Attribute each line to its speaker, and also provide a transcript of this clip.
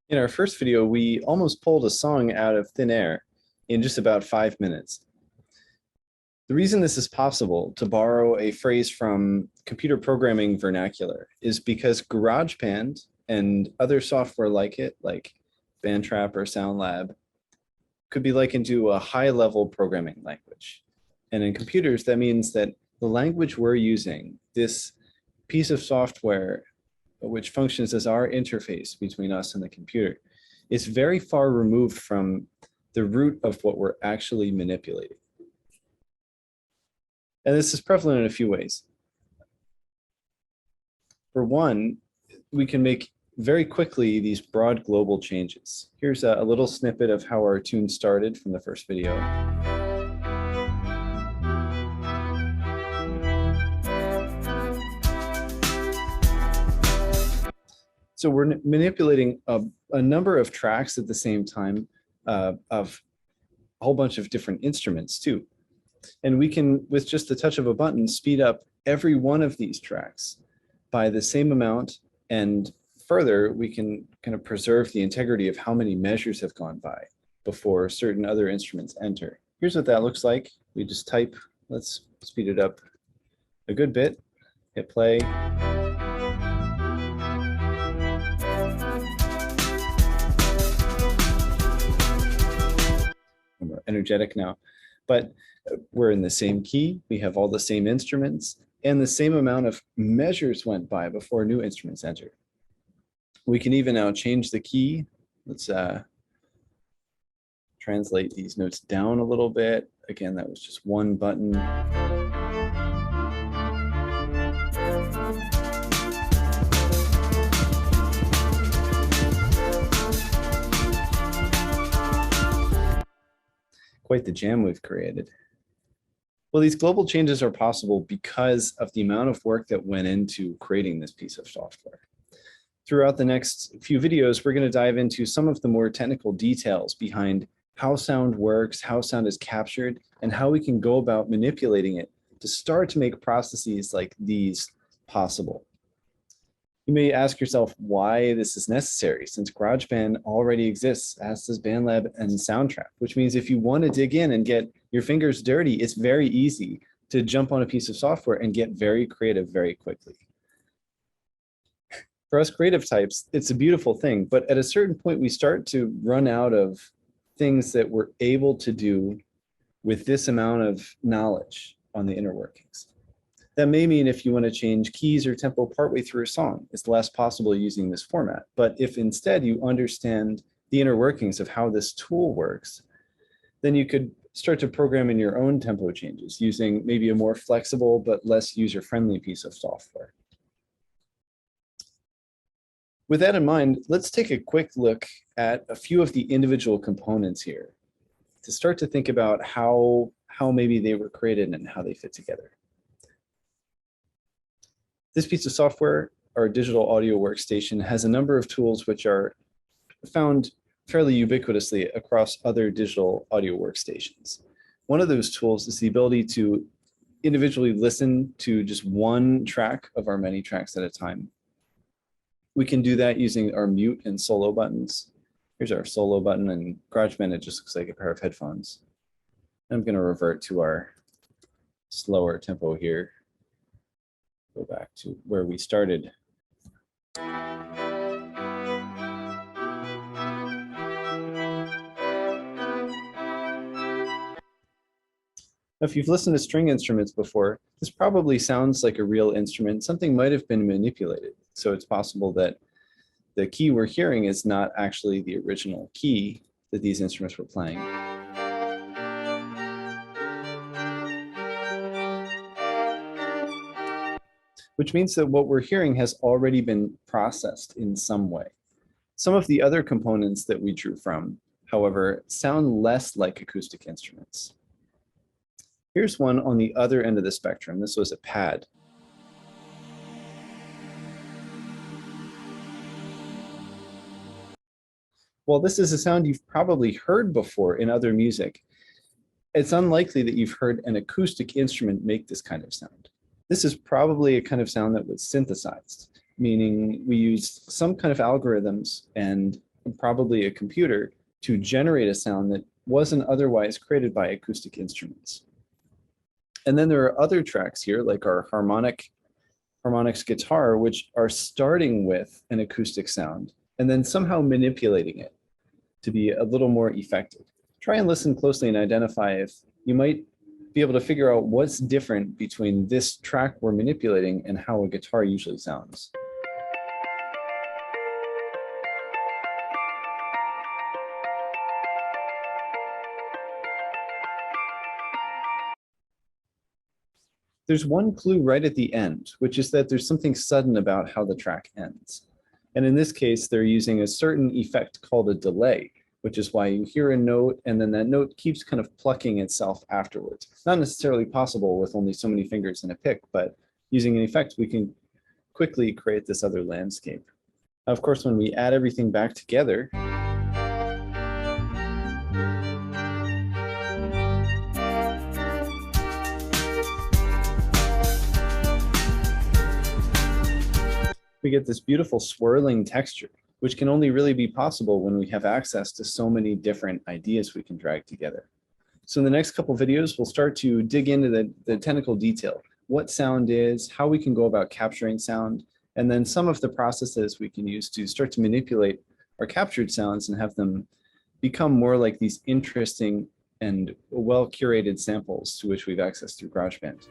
Speaker 1: In our first video, we almost pulled a song out of thin air in just about 5 minutes. The reason this is possible, to borrow a phrase from computer programming vernacular, is because GarageBand and other software like it, like Bandtrap or SoundLab, could be likened to a high-level programming language. And in computers, that means that the language we're using, this piece of software which functions as our interface between us and the computer, is very far removed from the root of what we're actually manipulating. And this is prevalent in a few ways. For one, we can make very quickly these broad global changes. Here's a little snippet of how our tune started from the first video. So we're manipulating a number of tracks at the same time of a whole bunch of different instruments too. And we can, with just the touch of a button, speed up every one of these tracks by the same amount. And further, we can kind of preserve the integrity of how many measures have gone by before certain other instruments enter. Here's what that looks like. We just type, let's speed it up a good bit, hit play. We're energetic now, but we're in the same key. We have all the same instruments, and the same amount of measures went by before new instruments entered. We can even now change the key. Let's translate these notes down a little bit. Again, that was just one button. Quite the jam we've created. Well, these global changes are possible because of the amount of work that went into creating this piece of software. Throughout the next few videos, we're going to dive into some of the more technical details behind how sound works, how sound is captured, and how we can go about manipulating it to start to make processes like these possible. You may ask yourself why this is necessary, since GarageBand already exists, as does BandLab and Soundtrap, which means if you want to dig in and get your fingers dirty, it's very easy to jump on a piece of software and get very creative very quickly. For us creative types, it's a beautiful thing, but at a certain point, we start to run out of things that we're able to do with this amount of knowledge on the inner workings. That may mean if you want to change keys or tempo partway through a song, it's less possible using this format. But if instead you understand the inner workings of how this tool works, then you could start to program in your own tempo changes using maybe a more flexible but less user-friendly piece of software. With that in mind, let's take a quick look at a few of the individual components here to start to think about how maybe they were created and how they fit together. This piece of software, our digital audio workstation, has a number of tools which are found fairly ubiquitously across other digital audio workstations. One of those tools is the ability to individually listen to just one track of our many tracks at a time. We can do that using our mute and solo buttons. Here's our solo button, and GarageBand, it just looks like a pair of headphones. I'm going to revert to our slower tempo here. Go back to where we started. If you've listened to string instruments before, this probably sounds like a real instrument. Something might have been manipulated. So it's possible that the key we're hearing is not actually the original key that these instruments were playing. Which means that what we're hearing has already been processed in some way. Some of the other components that we drew from, however, sound less like acoustic instruments. Here's one on the other end of the spectrum. This was a pad. While this is a sound you've probably heard before in other music, it's unlikely that you've heard an acoustic instrument make this kind of sound. This is probably a kind of sound that was synthesized, meaning we used some kind of algorithms and probably a computer, to generate a sound that wasn't otherwise created by acoustic instruments. And then there are other tracks here, like our harmonics guitar, which are starting with an acoustic sound and then somehow manipulating it to be a little more effective. Try and listen closely and identify if you might be able to figure out what's different between this track we're manipulating and how a guitar usually sounds. There's one clue right at the end, which is that there's something sudden about how the track ends. And in this case, they're using a certain effect called a delay, which is why you hear a note and then that note keeps kind of plucking itself afterwards. It's not necessarily possible with only so many fingers in a pick, but using an effect, we can quickly create this other landscape. Now, of course, when we add everything back together, we get this beautiful swirling texture, which can only really be possible when we have access to so many different ideas we can drag together. So in the next couple videos, we'll start to dig into the technical detail, what sound is, how we can go about capturing sound, and then some of the processes we can use to start to manipulate our captured sounds and have them become more like these interesting and well-curated samples to which we've access through GarageBand.